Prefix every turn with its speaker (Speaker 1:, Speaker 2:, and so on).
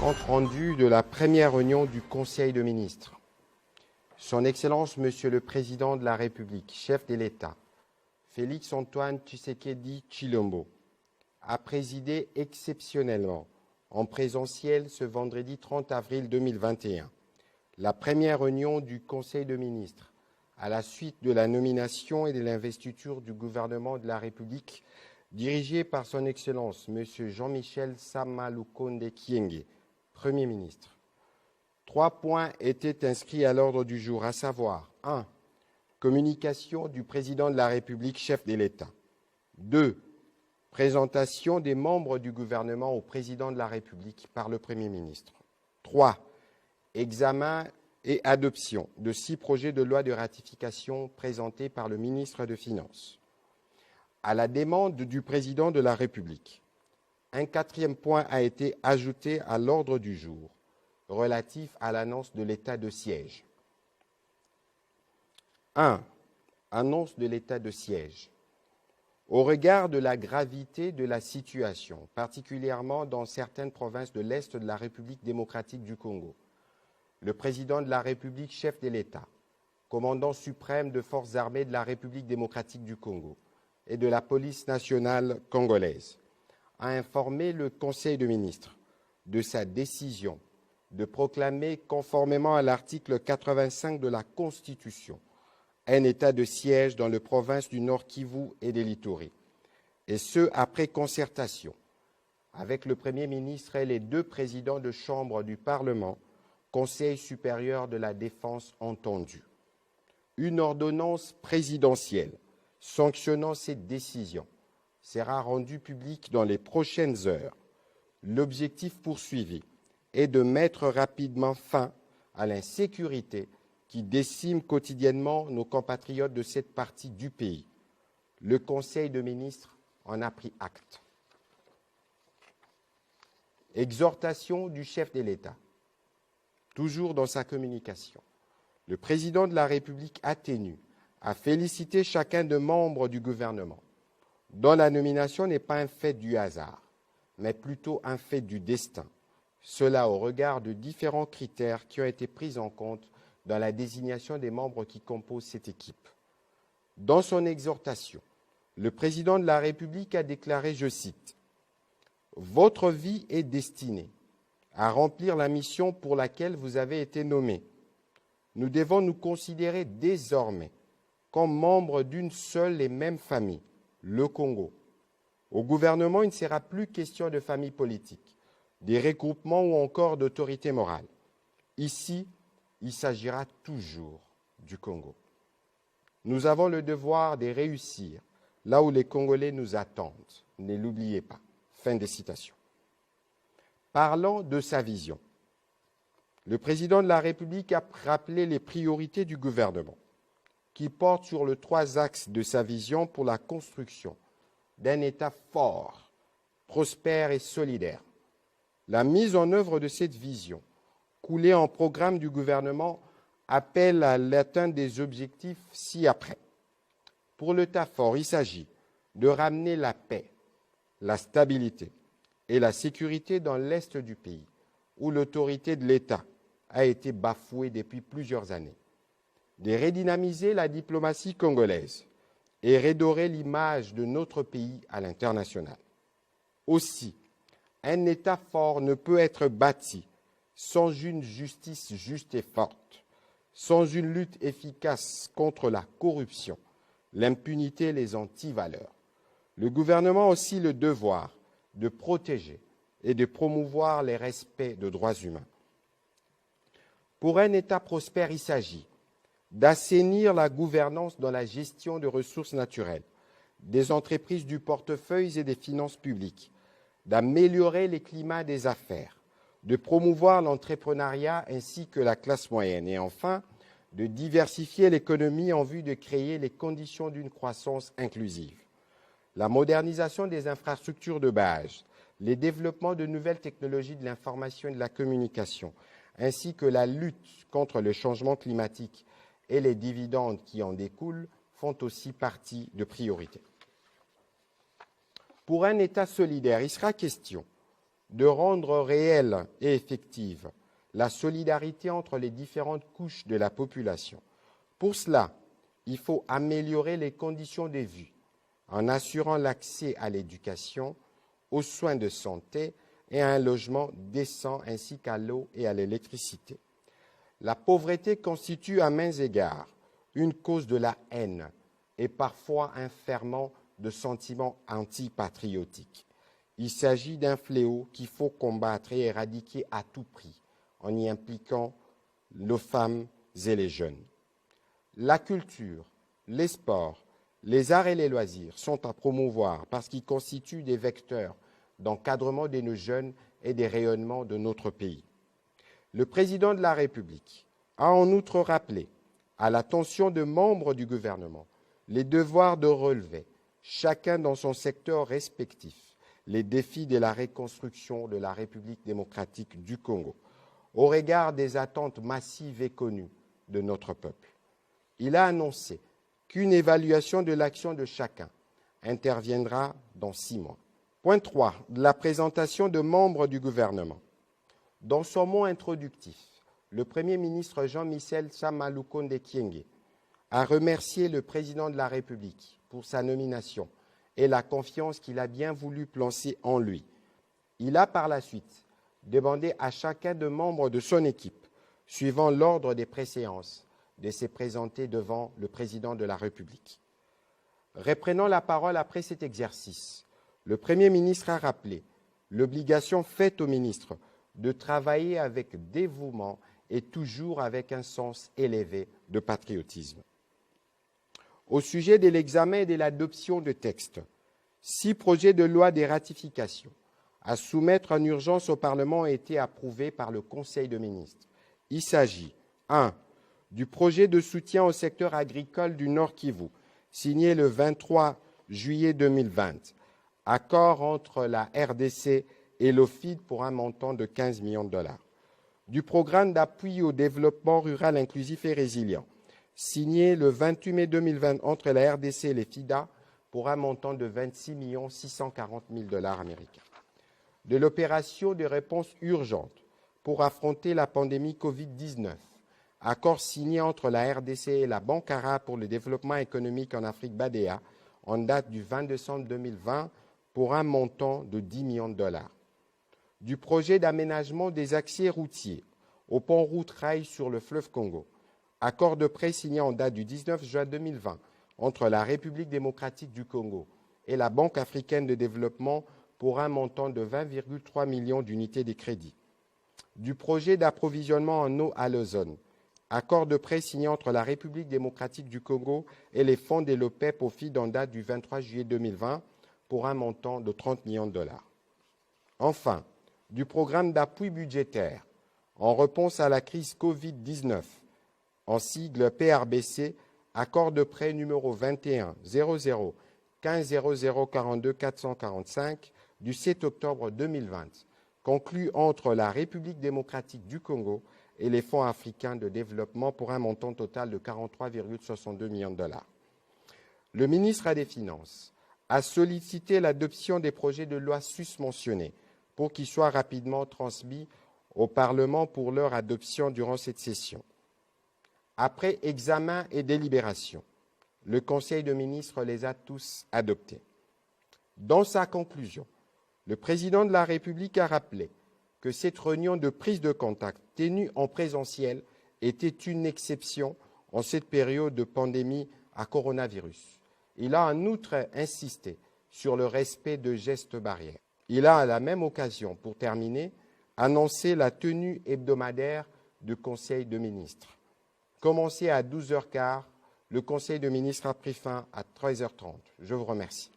Speaker 1: Compte rendu de la première réunion du Conseil de ministres. Son Excellence, Monsieur le Président de la République, chef de l'État, Félix-Antoine Tshisekedi Tshilombo, a présidé exceptionnellement, en présentiel ce vendredi 30 avril 2021, la première réunion du Conseil de ministres à la suite de la nomination et de l'investiture du gouvernement de la République dirigé par son Excellence, M. Jean-Michel Sama Lukonde Kyenge, Premier ministre. 3 points étaient inscrits à l'ordre du jour, à savoir 1. Communication du Président de la République, chef de l'État. 2. Présentation des membres du gouvernement au Président de la République par le Premier ministre. 3. Examen et adoption de 6 projets de loi de ratification présentés par le ministre des Finances. À la demande du Président de la République, un 4e point a été ajouté à l'ordre du jour, relatif à l'annonce de l'état de siège. 1. Annonce de l'état de siège. Au regard de la gravité de la situation, particulièrement dans certaines provinces de l'Est de la République démocratique du Congo, le Président de la République, chef de l'État, commandant suprême de forces armées de la République démocratique du Congo et de la police nationale congolaise, a informé le Conseil de ministres de sa décision de proclamer, conformément à l'article 85 de la Constitution, un état de siège dans les provinces du Nord Kivu et de l'Ituri, et ce, après concertation avec le Premier ministre et les 2 présidents de chambre du Parlement, Conseil supérieur de la défense entendu. Une ordonnance présidentielle sanctionnant cette décision sera rendue publique dans les prochaines heures. L'objectif poursuivi est de mettre rapidement fin à l'insécurité qui décime quotidiennement nos compatriotes de cette partie du pays. Le Conseil de ministres en a pris acte. Exhortation du chef de l'État. Toujours dans sa communication, le Président de la République a tenu à féliciter chacun des membres du gouvernement, dont la nomination n'est pas un fait du hasard, mais plutôt un fait du destin. Cela au regard de différents critères qui ont été pris en compte dans la désignation des membres qui composent cette équipe. Dans son exhortation, le Président de la République a déclaré, je cite, « Votre vie est destinée à remplir la mission pour laquelle vous avez été nommé. Nous devons nous considérer désormais comme membres d'une seule et même famille, le Congo. Au gouvernement, il ne sera plus question de famille politique, des regroupements ou encore d'autorité morale. Ici, il s'agira toujours du Congo. Nous avons le devoir de réussir là où les Congolais nous attendent. Ne l'oubliez pas. » Fin de citation. Parlant de sa vision, le Président de la République a rappelé les priorités du gouvernement, qui portent sur les 3 axes de sa vision pour la construction d'un État fort, prospère et solidaire. La mise en œuvre de cette vision, coulée en programme du gouvernement, appelle à l'atteinte des objectifs ci-après. Pour l'État fort, il s'agit de ramener la paix, la stabilité et la sécurité dans l'Est du pays, où l'autorité de l'État a été bafouée depuis plusieurs années, de redynamiser la diplomatie congolaise et redorer l'image de notre pays à l'international. Aussi, un État fort ne peut être bâti sans une justice juste et forte, sans une lutte efficace contre la corruption, l'impunité et les antivaleurs. Le gouvernement a aussi le devoir de protéger et de promouvoir les respects de droits humains. Pour un État prospère, il s'agit d'assainir la gouvernance dans la gestion de ressources naturelles, des entreprises du portefeuille et des finances publiques, d'améliorer les climats des affaires, de promouvoir l'entrepreneuriat ainsi que la classe moyenne et enfin de diversifier l'économie en vue de créer les conditions d'une croissance inclusive. La modernisation des infrastructures de base, les développements de nouvelles technologies de l'information et de la communication, ainsi que la lutte contre le changement climatique et les dividendes qui en découlent font aussi partie de priorités. Pour un État solidaire, il sera question de rendre réelle et effective la solidarité entre les différentes couches de la population. Pour cela, il faut améliorer les conditions de vie en assurant l'accès à l'éducation, aux soins de santé et à un logement décent ainsi qu'à l'eau et à l'électricité. La pauvreté constitue à maints égards une cause de la haine et parfois un ferment de sentiments antipatriotiques. Il s'agit d'un fléau qu'il faut combattre et éradiquer à tout prix en y impliquant les femmes et les jeunes. La culture, les sports, les arts et les loisirs sont à promouvoir parce qu'ils constituent des vecteurs d'encadrement de nos jeunes et des rayonnements de notre pays. Le président de la République a en outre rappelé à l'attention de membres du gouvernement les devoirs de relever, chacun dans son secteur respectif, les défis de la reconstruction de la République démocratique du Congo, au regard des attentes massives et connues de notre peuple. Il a annoncé qu'une évaluation de l'action de chacun interviendra dans 6 mois. Point 3. La présentation de membres du gouvernement. Dans son mot introductif, le Premier ministre Jean-Michel Sama Lukonde Kyenge a remercié le président de la République pour sa nomination et la confiance qu'il a bien voulu placer en lui. Il a par la suite demandé à chacun des membres de son équipe, suivant l'ordre des préséances, de se présenter devant le président de la République. Reprenant la parole après cet exercice, le Premier ministre a rappelé l'obligation faite au ministre de travailler avec dévouement et toujours avec un sens élevé de patriotisme. Au sujet de l'examen et de l'adoption de textes, 6 projets de loi de ratification à soumettre en urgence au Parlement ont été approuvés par le Conseil des ministres. Il s'agit 1. Du projet de soutien au secteur agricole du Nord Kivu, signé le 23 juillet 2020, accord entre la RDC et l'OFID pour un montant de 15 millions de dollars. Du programme d'appui au développement rural inclusif et résilient, signé le 28 mai 2020 entre la RDC et les FIDA pour un montant de 26 640 000 dollars américains. De l'opération de réponse urgente pour affronter la pandémie Covid-19, accord signé entre la RDC et la Banque arabe pour le développement économique en Afrique BADEA en date du 20 décembre 2020 pour un montant de 10 millions de dollars. Du projet d'aménagement des accès routiers au pont-route rail sur le fleuve Congo, accord de prêt signé en date du 19 juin 2020 entre la République démocratique du Congo et la Banque africaine de développement pour un montant de 20,3 millions d'unités de crédit. Du projet d'approvisionnement en eau à l'ozone, accord de prêt signé entre la République démocratique du Congo et les fonds de l'OPEP au FID en date du 23 juillet 2020 pour un montant de 30 millions de dollars. Enfin, du programme d'appui budgétaire en réponse à la crise Covid-19, en sigle PRBC, accord de prêt numéro 21 00 15 00 42 445 du 7 octobre 2020, conclu entre la République démocratique du Congo et les fonds africains de développement pour un montant total de 43,62 millions de dollars. Le ministre des Finances a sollicité l'adoption des projets de loi susmentionnés pour qu'ils soient rapidement transmis au Parlement pour leur adoption durant cette session. Après examen et délibération, le Conseil des ministres les a tous adoptés. Dans sa conclusion, le président de la République a rappelé que cette réunion de prise de contact tenue en présentiel était une exception en cette période de pandémie à coronavirus. Il a en outre insisté sur le respect de gestes barrières. Il a à la même occasion, pour terminer, annoncé la tenue hebdomadaire du Conseil des ministres. Commencé à 12h15, le Conseil des ministres a pris fin à 13h30. Je vous remercie.